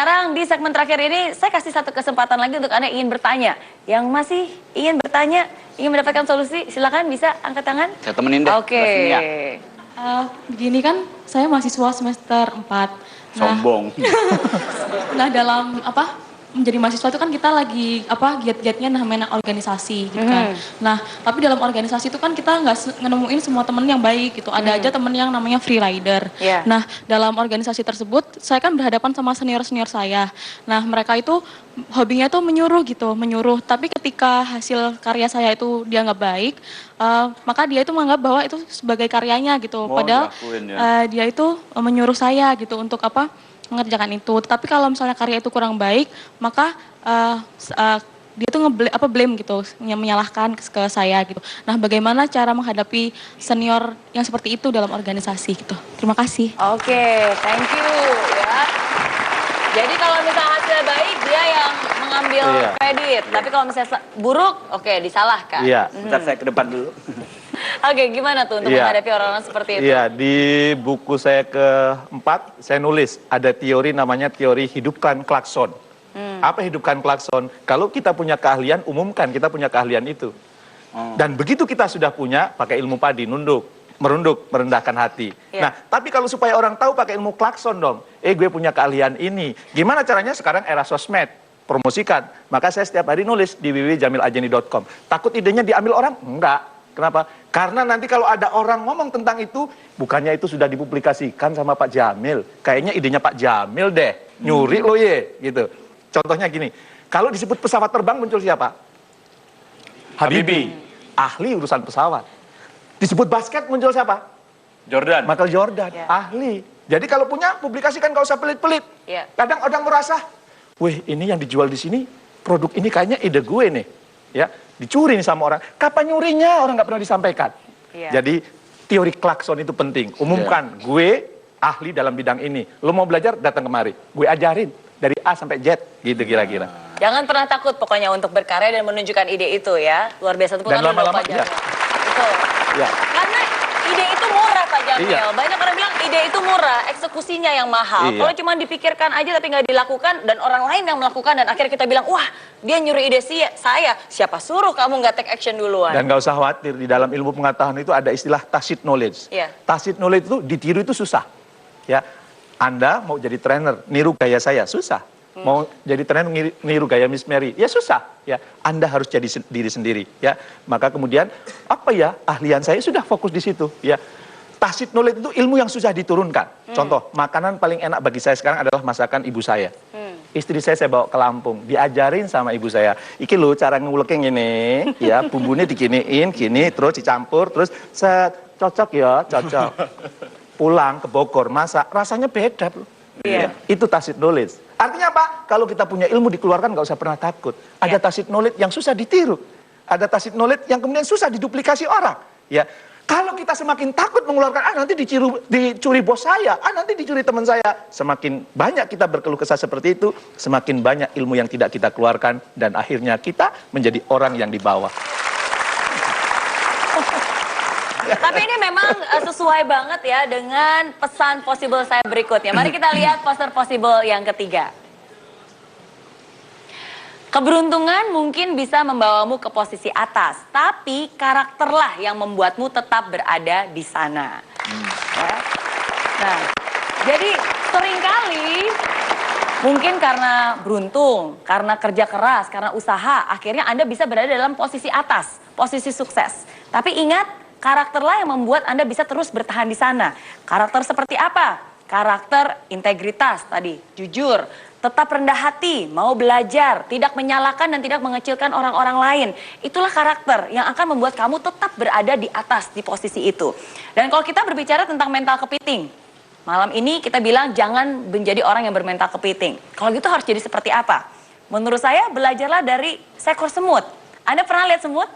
sekarang di segmen terakhir ini saya kasih satu kesempatan lagi untuk Anda ingin bertanya. Yang masih ingin bertanya, ingin mendapatkan solusi, silakan bisa angkat tangan. Saya temenin deh. Oke. Begini kan, saya mahasiswa semester 4. Sombong. Nah, dalam menjadi mahasiswa itu kan kita lagi giat-giatnya namanya organisasi gitu kan. Nah, tapi dalam organisasi itu kan kita nggak nemuin semua temen yang baik gitu. Ada aja temen yang namanya free rider. Nah, dalam organisasi tersebut saya kan berhadapan sama senior-senior saya. Nah, mereka itu hobinya tuh menyuruh. Tapi ketika hasil karya saya itu dia nggak baik, maka dia itu menganggap bahwa itu sebagai karyanya gitu. Padahal dia itu menyuruh saya gitu untuk mengerjakan itu. Tapi kalau misalnya karya itu kurang baik, maka dia tuh blame gitu, menyalahkan ke saya gitu. Nah, bagaimana cara menghadapi senior yang seperti itu dalam organisasi gitu. Terima kasih. Oke, thank you ya. Jadi kalau misalnya hasilnya baik, dia yang mengambil kredit. Tapi kalau misalnya buruk, oke, disalahkan. Iya, bentar saya ke depan dulu. Oke, gimana tuh untuk menghadapi orang-orang seperti itu? Iya, di buku saya keempat, saya nulis ada teori namanya teori hidupkan klakson. Apa hidupkan klakson? Kalau kita punya keahlian, umumkan kita punya keahlian itu. Dan begitu kita sudah punya, pakai ilmu padi, merunduk, merendahkan hati. Nah, tapi kalau supaya orang tahu pakai ilmu klakson dong. Gue punya keahlian ini. Gimana caranya sekarang era sosmed? Promosikan. Maka saya setiap hari nulis di www.jamilajani.com. Takut idenya diambil orang? Enggak. Kenapa? Karena nanti kalau ada orang ngomong tentang itu, bukannya itu sudah dipublikasikan sama Pak Jamil. Kayaknya idenya Pak Jamil deh. Nyuri lo ye, gitu. Contohnya gini, kalau disebut pesawat terbang muncul siapa? Habibie. Ahli urusan pesawat. Disebut basket muncul siapa? Jordan. Michael Jordan. Ahli. Jadi kalau punya, publikasikan, gak usah pelit-pelit. Kadang orang merasa, wih ini yang dijual di sini, produk ini kayaknya ide gue nih. Ya, dicuri nih sama orang. Kapan nyurinya orang nggak pernah disampaikan. Jadi teori klakson itu penting. Umumkan, gue ahli dalam bidang ini. Lo mau belajar, datang kemari. Gue ajarin dari A sampai Z, gitu kira-kira. Jangan pernah takut pokoknya untuk berkarya dan menunjukkan ide itu ya. Luar biasa itu. Dan lama-lama Betul. Karena ide itu murah Pak Jamil. Banyak orang bilang ide itu murah, eksekusinya yang mahal. Kalau cuma dipikirkan aja tapi nggak dilakukan dan orang lain yang melakukan dan akhirnya kita bilang, wah dia nyuruh ide saya, siapa suruh kamu nggak take action duluan. Dan nggak usah khawatir, di dalam ilmu pengetahuan itu ada istilah tacit knowledge. Tacit knowledge itu ditiru itu susah. Ya, Anda mau jadi trainer, niru gaya saya, susah. Mau jadi trainer niru gaya Miss Mary, ya susah. Ya, Anda harus jadi diri sendiri. Ya, maka kemudian ahlian saya sudah fokus di situ. Ya, tacit knowledge itu ilmu yang susah diturunkan. Contoh, makanan paling enak bagi saya sekarang adalah masakan ibu saya. Istri saya bawa ke Lampung, diajarin sama ibu saya. Iki lo cara nguleknya ini, ya bumbunya diginiin, gini, terus dicampur, terus cocok ya, cocok. Pulang ke Bogor, masak, rasanya beda bro. Itu tacit knowledge. Artinya apa? Kalau kita punya ilmu dikeluarkan nggak usah pernah takut. Ada tacit knowledge yang susah ditiru. Ada tacit knowledge yang kemudian susah diduplikasi orang. Ya, kalau kita semakin takut mengeluarkan, nanti dicuri bos saya, nanti dicuri teman saya. Semakin banyak kita berkeluh kesah seperti itu, semakin banyak ilmu yang tidak kita keluarkan, dan akhirnya kita menjadi orang yang di bawah. Tapi ini memang sesuai banget ya dengan pesan Possible saya berikutnya. Mari kita lihat poster Possible yang ketiga. Keberuntungan mungkin bisa membawamu ke posisi atas, tapi karakterlah yang membuatmu tetap berada di sana. Nah, jadi seringkali mungkin karena beruntung, karena kerja keras, karena usaha, akhirnya Anda bisa berada dalam posisi atas, posisi sukses. Tapi ingat, karakterlah yang membuat Anda bisa terus bertahan di sana. Karakter seperti apa? Karakter integritas tadi, jujur, tetap rendah hati, mau belajar, tidak menyalahkan dan tidak mengecilkan orang-orang lain. Itulah karakter yang akan membuat kamu tetap berada di atas di posisi itu. Dan kalau kita berbicara tentang mental kepiting, malam ini kita bilang jangan menjadi orang yang bermental kepiting. Kalau gitu harus jadi seperti apa? Menurut saya belajarlah dari seekor semut. Anda pernah lihat semut?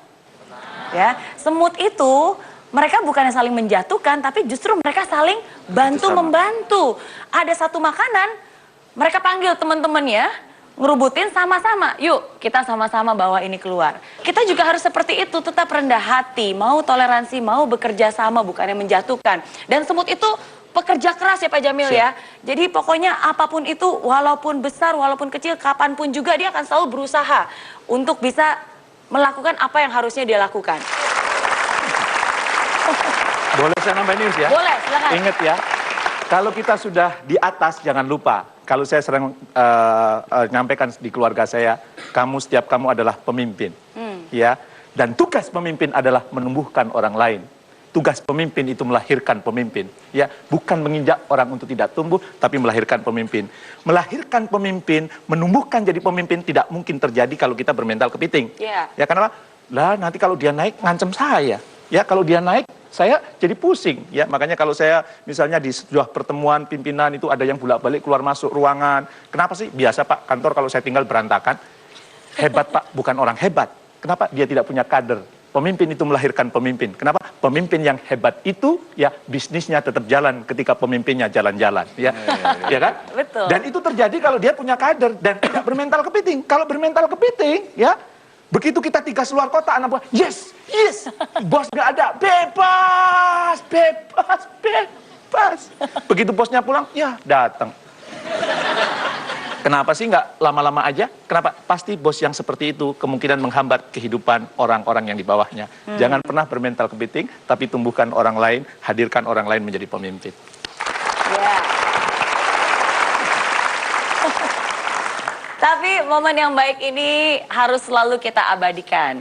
Ya, semut itu mereka bukannya saling menjatuhkan, tapi justru mereka saling bantu-membantu. Ada satu makanan, mereka panggil teman-temannya, ngerubutin sama-sama. Yuk, kita sama-sama bawa ini keluar. Kita juga harus seperti itu, tetap rendah hati, mau toleransi, mau bekerja sama, bukannya menjatuhkan. Dan semut itu pekerja keras ya Pak Jamil ya. Jadi pokoknya apapun itu, walaupun besar, walaupun kecil, kapanpun juga dia akan selalu berusaha untuk bisa melakukan apa yang harusnya dia lakukan. Boleh saya nambahin news ya? Boleh, silakan. Ingat ya, kalau kita sudah di atas jangan lupa. Kalau saya sering nyampaikan di keluarga saya, setiap kamu adalah pemimpin. Ya, dan tugas pemimpin adalah menumbuhkan orang lain. Tugas pemimpin itu melahirkan pemimpin, ya, bukan menginjak orang untuk tidak tumbuh, tapi melahirkan pemimpin. Melahirkan pemimpin, menumbuhkan jadi pemimpin tidak mungkin terjadi kalau kita bermental kepiting. Ya, kenapa? Lah nanti kalau dia naik ngancem saya. Ya, kalau dia naik saya jadi pusing. Ya, makanya kalau saya misalnya di sebuah pertemuan pimpinan itu ada yang bolak-balik keluar masuk ruangan. Kenapa sih? Biasa Pak, kantor kalau saya tinggal berantakan. Hebat Pak, bukan orang hebat. Kenapa? Dia tidak punya kader. Pemimpin itu melahirkan pemimpin. Kenapa? Pemimpin yang hebat itu ya bisnisnya tetap jalan ketika pemimpinnya jalan-jalan, ya. Ya kan? Betul. Dan itu terjadi kalau dia punya kader dan tidak bermental kepiting. Kalau bermental kepiting, ya, begitu kita tigas luar kota, anak buah, yes, bos nggak ada, bebas. Begitu bosnya pulang, ya datang. Kenapa sih nggak lama-lama aja? Kenapa? Pasti bos yang seperti itu kemungkinan menghambat kehidupan orang-orang yang di bawahnya. Jangan pernah bermental kepiting, tapi tumbuhkan orang lain, hadirkan orang lain menjadi pemimpin. Ya. Tapi momen yang baik ini harus selalu kita abadikan.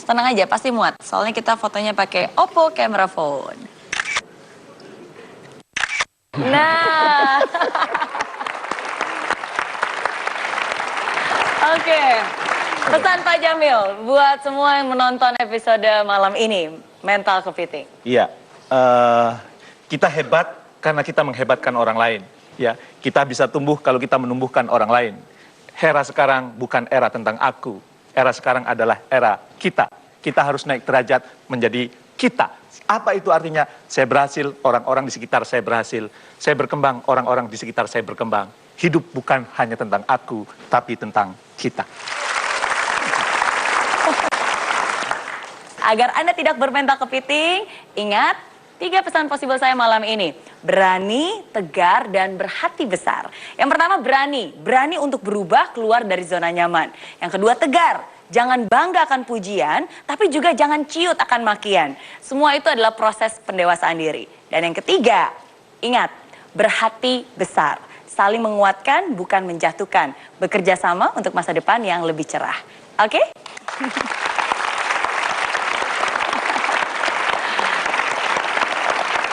Tenang aja, pasti muat. Soalnya kita fotonya pakai Oppo Camera Phone. Nah. Oke, pesan Pak Jamil buat semua yang menonton episode malam ini, mental kepiting. Iya, kita hebat karena kita menghebatkan orang lain. Ya, kita bisa tumbuh kalau kita menumbuhkan orang lain. Era sekarang bukan era tentang aku, era sekarang adalah era kita. Kita harus naik derajat menjadi kita. Apa itu artinya? Saya berhasil, orang-orang di sekitar saya berhasil. Saya berkembang, orang-orang di sekitar saya berkembang. Hidup bukan hanya tentang aku, tapi tentang kita. Agar Anda tidak bermental kepiting, ingat 3 pesan possible saya malam ini. Berani, tegar, dan berhati besar. Yang pertama berani. Berani untuk berubah keluar dari zona nyaman. Yang kedua tegar. Jangan bangga akan pujian, tapi juga jangan ciut akan makian. Semua itu adalah proses pendewasaan diri. Dan yang ketiga, ingat, berhati besar. Saling menguatkan, bukan menjatuhkan. Bekerja sama untuk masa depan yang lebih cerah. Oke?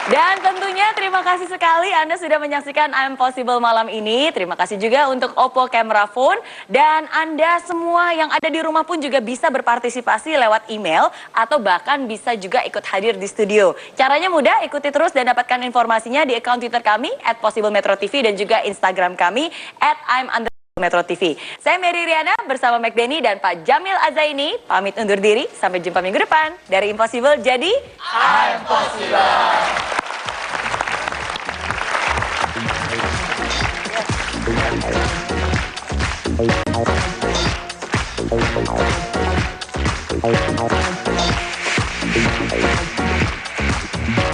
Dan tentunya terima kasih sekali Anda sudah menyaksikan I'm Possible malam ini. Terima kasih juga untuk Oppo Camera Phone. Dan Anda semua yang ada di rumah pun juga bisa berpartisipasi lewat email atau bahkan bisa juga ikut hadir di studio. Caranya mudah, ikuti terus dan dapatkan informasinya di akun Twitter kami @possiblemetrotv dan juga Instagram kami @I'm_MEtroTV. Saya Mary Riana bersama Mac Denny dan Pak Jamil Azaini pamit undur diri. Sampai jumpa minggu depan. Dari Impossible jadi I'm Possible.